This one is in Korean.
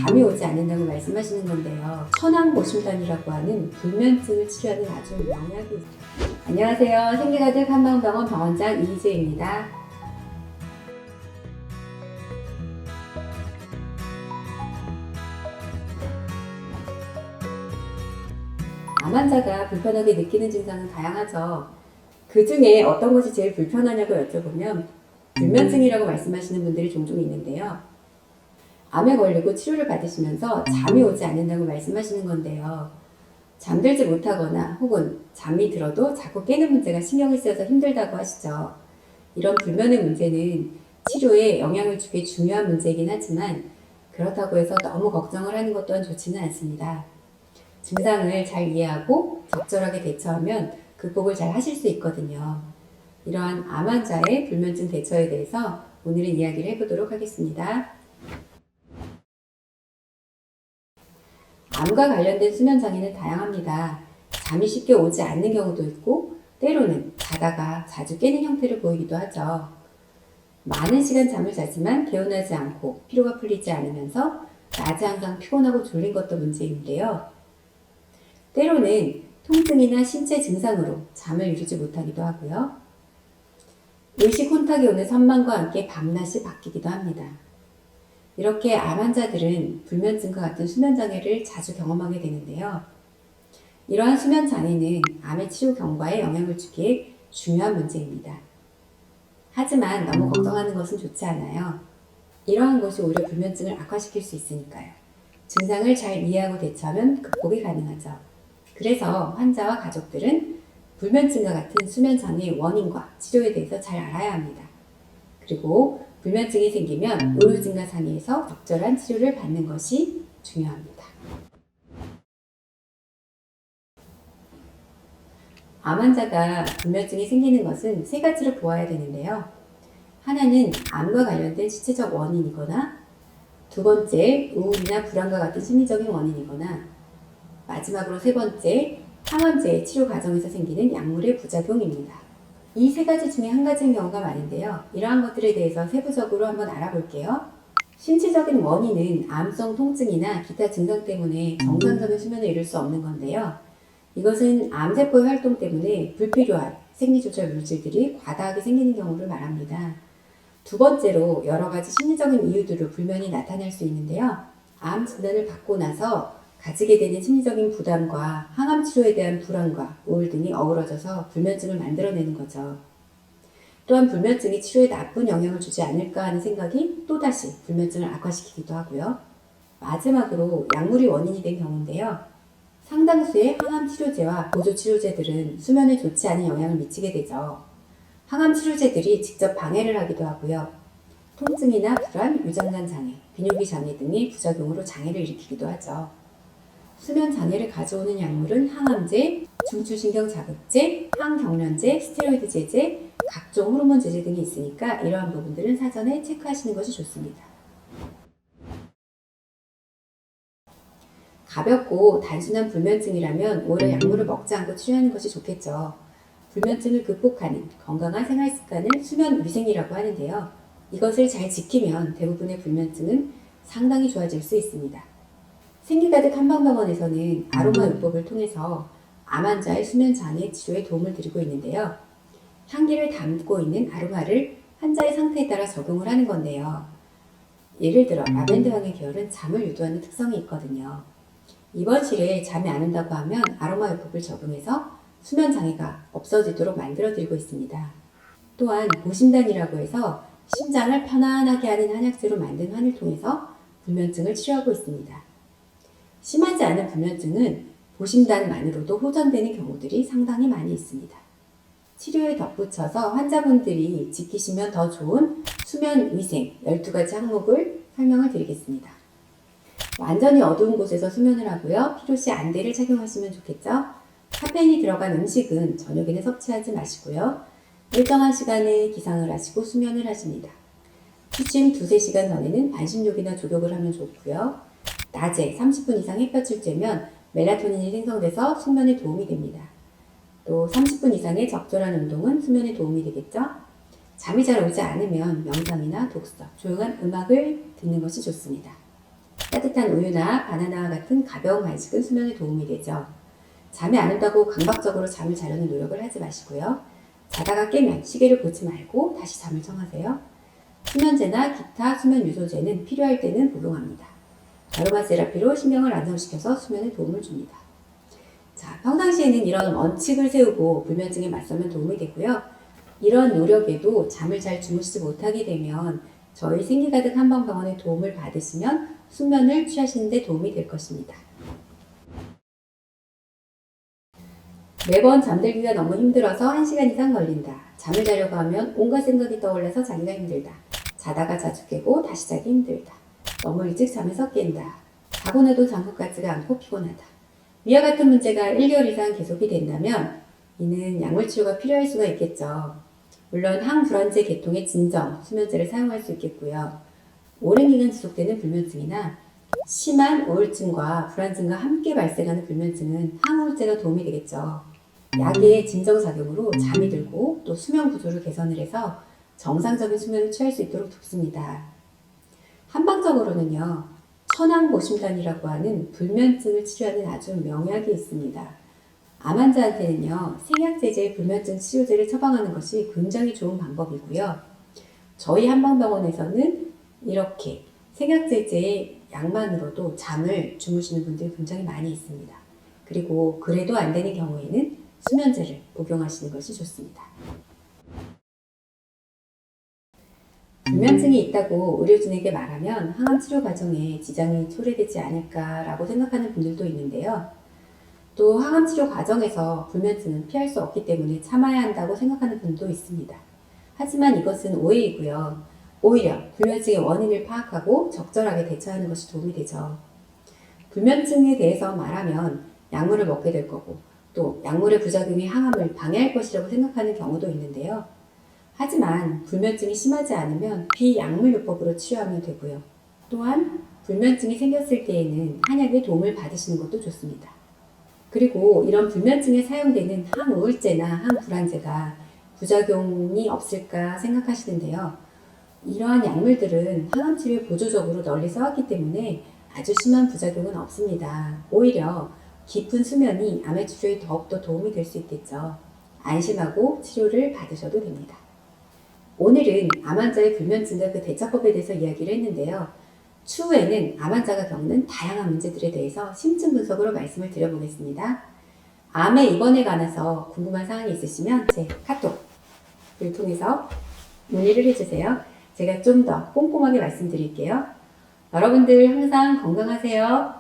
잠이 오지 않는다고 말씀하시는 건데요. 천황보심단이라고 하는 불면증을 치료하는 아주 명약이 있습니다. 안녕하세요. 생기가득 한방병원 병원장 이희재입니다. 암 환자가 불편하게 느끼는 증상은 다양하죠. 그 중에 어떤 것이 제일 불편하냐고 여쭤보면 불면증이라고 말씀하시는 분들이 종종 있는데요. 암에 걸리고 치료를 받으시면서 잠이 오지 않는다고 말씀하시는 건데요. 잠들지 못하거나 혹은 잠이 들어도 자꾸 깨는 문제가 신경이 쓰여서 힘들다고 하시죠. 이런 불면의 문제는 치료에 영향을 주기 중요한 문제이긴 하지만 그렇다고 해서 너무 걱정을 하는 것 또한 좋지는 않습니다. 증상을 잘 이해하고 적절하게 대처하면 극복을 잘 하실 수 있거든요. 이러한 암 환자의 불면증 대처에 대해서 오늘은 이야기를 해보도록 하겠습니다. 암과 관련된 수면 장애는 다양합니다. 잠이 쉽게 오지 않는 경우도 있고 때로는 자다가 자주 깨는 형태를 보이기도 하죠. 많은 시간 잠을 자지만 개운하지 않고 피로가 풀리지 않으면서 낮에 항상 피곤하고 졸린 것도 문제인데요. 때로는 통증이나 신체 증상으로 잠을 이루지 못하기도 하고요. 의식 혼탁이 오는 선망과 함께 밤낮이 바뀌기도 합니다. 이렇게 암 환자들은 불면증과 같은 수면 장애를 자주 경험하게 되는데요. 이러한 수면 장애는 암의 치료 경과에 영향을 주기에 중요한 문제입니다. 하지만 너무 걱정하는 것은 좋지 않아요. 이러한 것이 오히려 불면증을 악화시킬 수 있으니까요. 증상을 잘 이해하고 대처하면 극복이 가능하죠. 그래서 환자와 가족들은 불면증과 같은 수면 장애의 원인과 치료에 대해서 잘 알아야 합니다. 그리고 불면증이 생기면 의료진과 상의해서 적절한 치료를 받는 것이 중요합니다. 암 환자가 불면증이 생기는 것은 세 가지로 보아야 되는데요. 하나는 암과 관련된 신체적 원인이거나, 두 번째, 우울이나 불안과 같은 심리적인 원인이거나, 마지막으로 세 번째, 항암제의 치료 과정에서 생기는 약물의 부작용입니다. 이 세 가지 중에 한 가지인 경우가 많은데요. 이러한 것들에 대해서 세부적으로 한번 알아볼게요. 신체적인 원인은 암성 통증이나 기타 증상 때문에 정상적인 수면을 이룰 수 없는 건데요. 이것은 암세포의 활동 때문에 불필요한 생리조절 물질들이 과다하게 생기는 경우를 말합니다. 두 번째로 여러 가지 심리적인 이유들로 불면이 나타날 수 있는데요. 암 진단을 받고 나서 가지게 되는 심리적인 부담과 항암 치료에 대한 불안과 우울 등이 어우러져서 불면증을 만들어내는 거죠. 또한 불면증이 치료에 나쁜 영향을 주지 않을까 하는 생각이 또다시 불면증을 악화시키기도 하고요. 마지막으로 약물이 원인이 된 경우인데요. 상당수의 항암 치료제와 보조 치료제들은 수면에 좋지 않은 영향을 미치게 되죠. 항암 치료제들이 직접 방해를 하기도 하고요. 통증이나 불안, 유장관 장애, 비뇨기 장애 등의 부작용으로 장애를 일으키기도 하죠. 수면 장애를 가져오는 약물은 항암제, 중추신경 자극제, 항경련제, 스테로이드 제제, 각종 호르몬 제제 등이 있으니까 이러한 부분들은 사전에 체크하시는 것이 좋습니다. 가볍고 단순한 불면증이라면 오히려 약물을 먹지 않고 치료하는 것이 좋겠죠. 불면증을 극복하는 건강한 생활 습관을 수면 위생이라고 하는데요. 이것을 잘 지키면 대부분의 불면증은 상당히 좋아질 수 있습니다. 생기가득 한방병원에서는 아로마 요법을 통해서 암 환자의 수면 장애 치료에 도움을 드리고 있는데요. 향기를 담고 있는 아로마를 환자의 상태에 따라 적용을 하는 건데요. 예를 들어 라벤더 향의 계열은 잠을 유도하는 특성이 있거든요. 이번 시에 잠이 안 온다고 하면 아로마 요법을 적용해서 수면 장애가 없어지도록 만들어 드리고 있습니다. 또한 보심단이라고 해서 심장을 편안하게 하는 한약재로 만든 환을 통해서 불면증을 치료하고 있습니다. 심하지 않은 불면증은 보심단만으로도 호전되는 경우들이 상당히 많이 있습니다. 치료에 덧붙여서 환자분들이 지키시면 더 좋은 수면 위생 12가지 항목을 설명을 드리겠습니다. 완전히 어두운 곳에서 수면을 하고요. 필요시 안대를 착용하시면 좋겠죠. 카페인이 들어간 음식은 저녁에는 섭취하지 마시고요. 일정한 시간에 기상을 하시고 수면을 하십니다. 취침 2-3시간 전에는 반신욕이나 조격을 하면 좋고요. 낮에 30분 이상 햇볕을 쬐면 멜라토닌이 생성돼서 숙면에 도움이 됩니다. 또 30분 이상의 적절한 운동은 수면에 도움이 되겠죠? 잠이 잘 오지 않으면 명상이나 독서, 조용한 음악을 듣는 것이 좋습니다. 따뜻한 우유나 바나나와 같은 가벼운 간식은 수면에 도움이 되죠. 잠이 안 온다고 강박적으로 잠을 자려는 노력을 하지 마시고요. 자다가 깨면 시계를 보지 말고 다시 잠을 청하세요. 수면제나 기타 수면 유도제는 필요할 때는 복용합니다. 아로마 세라피로 신경을 안정시켜서 수면에 도움을 줍니다. 자, 평상시에는 이런 원칙을 세우고 불면증에 맞서면 도움이 되고요. 이런 노력에도 잠을 잘 주무시지 못하게 되면 저희 생기가득 한방병원의 도움을 받으시면 숙면을 취하시는 데 도움이 될 것입니다. 매번 잠들기가 너무 힘들어서 1시간 이상 걸린다. 잠을 자려고 하면 온갖 생각이 떠올라서 자기가 힘들다. 자다가 자주 깨고 다시 자기 힘들다. 너무 일찍 잠에서 깬다. 자고 나도 잠것 같지가 않고 피곤하다. 위와 같은 문제가 1개월 이상 계속이 된다면 이는 약물 치료가 필요할 수가 있겠죠. 물론 항불안제 계통의 진정, 수면제를 사용할 수 있겠고요. 오랜 기간 지속되는 불면증이나 심한 우울증과 불안증과 함께 발생하는 불면증은 항우울제가 도움이 되겠죠. 약의 진정작용으로 잠이 들고 또 수면 구조를 개선을 해서 정상적인 수면을 취할 수 있도록 돕습니다. 한방적으로는요, 천황보심단이라고 하는 불면증을 치료하는 아주 명약이 있습니다. 암 환자한테는요, 생약제제 불면증 치료제를 처방하는 것이 굉장히 좋은 방법이고요. 저희 한방병원에서는 이렇게 생약제제의 약만으로도 잠을 주무시는 분들이 굉장히 많이 있습니다. 그리고 그래도 안 되는 경우에는 수면제를 복용하시는 것이 좋습니다. 불면증이 있다고 의료진에게 말하면 항암 치료 과정에 지장이 초래되지 않을까라고 생각하는 분들도 있는데요. 또 항암 치료 과정에서 불면증은 피할 수 없기 때문에 참아야 한다고 생각하는 분도 있습니다. 하지만 이것은 오해이고요. 오히려 불면증의 원인을 파악하고 적절하게 대처하는 것이 도움이 되죠. 불면증에 대해서 말하면 약물을 먹게 될 거고 또 약물의 부작용이 항암을 방해할 것이라고 생각하는 경우도 있는데요. 하지만 불면증이 심하지 않으면 비약물요법으로 치료하면 되고요. 또한 불면증이 생겼을 때에는 한약의 도움을 받으시는 것도 좋습니다. 그리고 이런 불면증에 사용되는 항우울제나 항불안제가 부작용이 없을까 생각하시는데요. 이러한 약물들은 항암 치료에 보조적으로 널리 써왔기 때문에 아주 심한 부작용은 없습니다. 오히려 깊은 수면이 암의 치료에 더욱더 도움이 될 수 있겠죠. 안심하고 치료를 받으셔도 됩니다. 오늘은 암 환자의 불면증과 그 대처법에 대해서 이야기를 했는데요. 추후에는 암 환자가 겪는 다양한 문제들에 대해서 심층 분석으로 말씀을 드려보겠습니다. 암에 입원에 관해서 궁금한 사항이 있으시면 제 카톡을 통해서 문의를 해주세요. 제가 좀 더 꼼꼼하게 말씀드릴게요. 여러분들 항상 건강하세요.